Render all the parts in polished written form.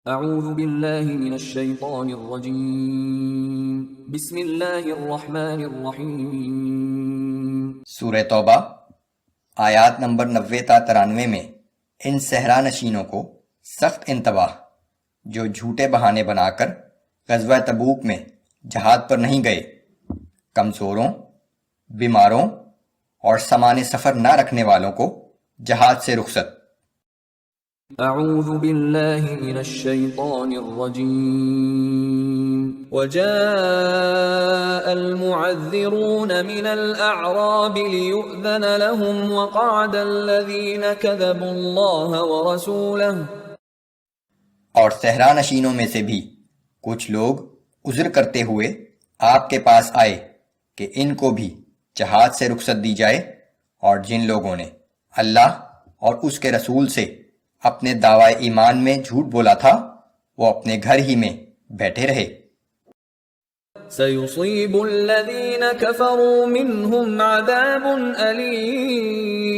اعوذ باللہ من الشیطان الرجیم بسم اللہ الرحمن الرحیم۔ سورہ توبہ آیات نمبر 90 تا 93 میں ان صحرا نشینوں کو سخت انتباہ جو جھوٹے بہانے بنا کر غزوہ تبوک میں جہاد پر نہیں گئے، کمزوروں، بیماروں اور سامان سفر نہ رکھنے والوں کو جہاد سے رخصت۔ اعوذ باللہ من الشیطان الرجیم۔ وجاء المعذرون من الاعراب ليؤذن لهم وقعد الذين كذبوا الله ورسوله۔ اور صحرا نشینوں میں سے بھی کچھ لوگ عذر کرتے ہوئے آپ کے پاس آئے کہ ان کو بھی جہاد سے رخصت دی جائے، اور جن لوگوں نے اللہ اور اس کے رسول سے اپنے دعوی ایمان میں جھوٹ بولا تھا وہ اپنے گھر ہی میں بیٹھے رہے۔ سيصيب الذين كفروا منهم عذاب أليم۔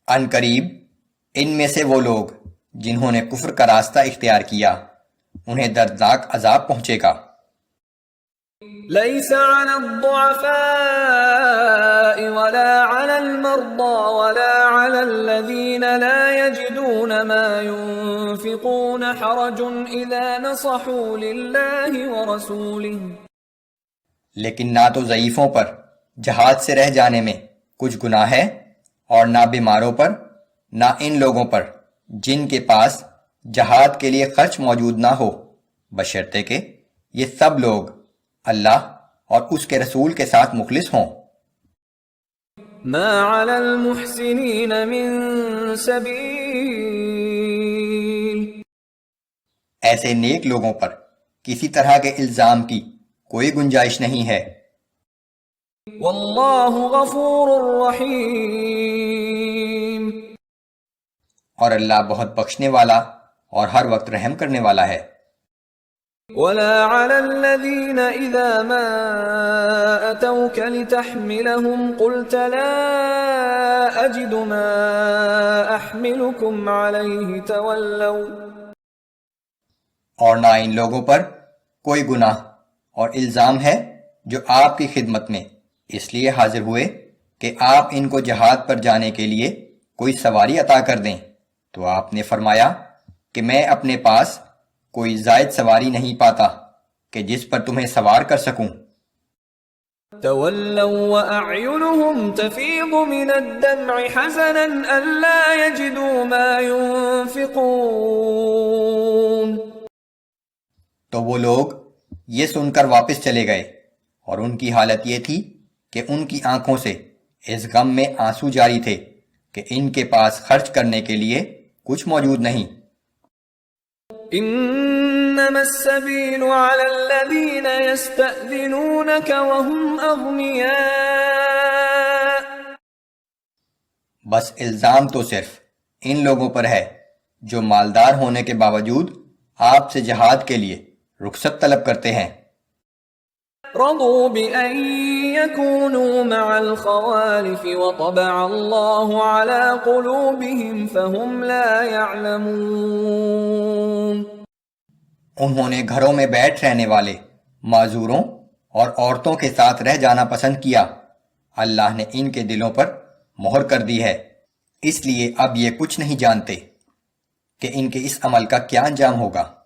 ان قریب ان میں سے وہ لوگ جنہوں نے کفر کا راستہ اختیار کیا انہیں دردناک عذاب پہنچے گا۔ ليس على الضعفاء ولا على المرضى ولا على الذين لا يجدون ما ينفقون حرج إذا نصحوا لله ورسوله۔ لیکن نہ تو ضعیفوں پر جہاد سے رہ جانے میں کچھ گناہ ہے، اور نہ بیماروں پر، نہ ان لوگوں پر جن کے پاس جہاد کے لیے خرچ موجود نہ ہو، بشرطے کہ یہ سب لوگ اللہ اور اس کے رسول کے ساتھ مخلص ہوں۔ ما على المحسنين من سبيل۔ ایسے نیک لوگوں پر کسی طرح کے الزام کی کوئی گنجائش نہیں ہے۔ واللہ غفور رحیم۔ اور اللہ بہت بخشنے والا اور ہر وقت رحم کرنے والا ہے۔ ولا على الذين إذا ما أتوك لتحملهم قلت لا أجد ما أحملكم عليه تولوا۔ اور نہ ان لوگوں پر کوئی گناہ اور الزام ہے جو آپ کی خدمت میں اس لیے حاضر ہوئے کہ آپ ان کو جہاد پر جانے کے لیے کوئی سواری عطا کر دیں، تو آپ نے فرمایا کہ میں اپنے پاس کوئی زائد سواری نہیں پاتا کہ جس پر تمہیں سوار کر سکوں۔ تولوا وأعينهم تفيض من الدمع حزنا ألا يجدوا ما ينفقون۔ تو وہ لوگ یہ سن کر واپس چلے گئے، اور ان کی حالت یہ تھی کہ ان کی آنکھوں سے اس غم میں آنسو جاری تھے کہ ان کے پاس خرچ کرنے کے لیے کچھ موجود نہیں۔ انما السبيل على الذين يستأذنونك وهم اغنياء۔ بس الزام تو صرف ان لوگوں پر ہے جو مالدار ہونے کے باوجود آپ سے جہاد کے لیے رخصت طلب کرتے ہیں۔ رضوا بأن يكونوا مع الخوالف وطبع الله على قلوبهم فهم لا يعلمون۔ انہوں نے گھروں میں بیٹھ رہنے والے معذوروں اور عورتوں کے ساتھ رہ جانا پسند کیا، اللہ نے ان کے دلوں پر مہر کر دی ہے، اس لیے اب یہ کچھ نہیں جانتے کہ ان کے اس عمل کا کیا انجام ہوگا۔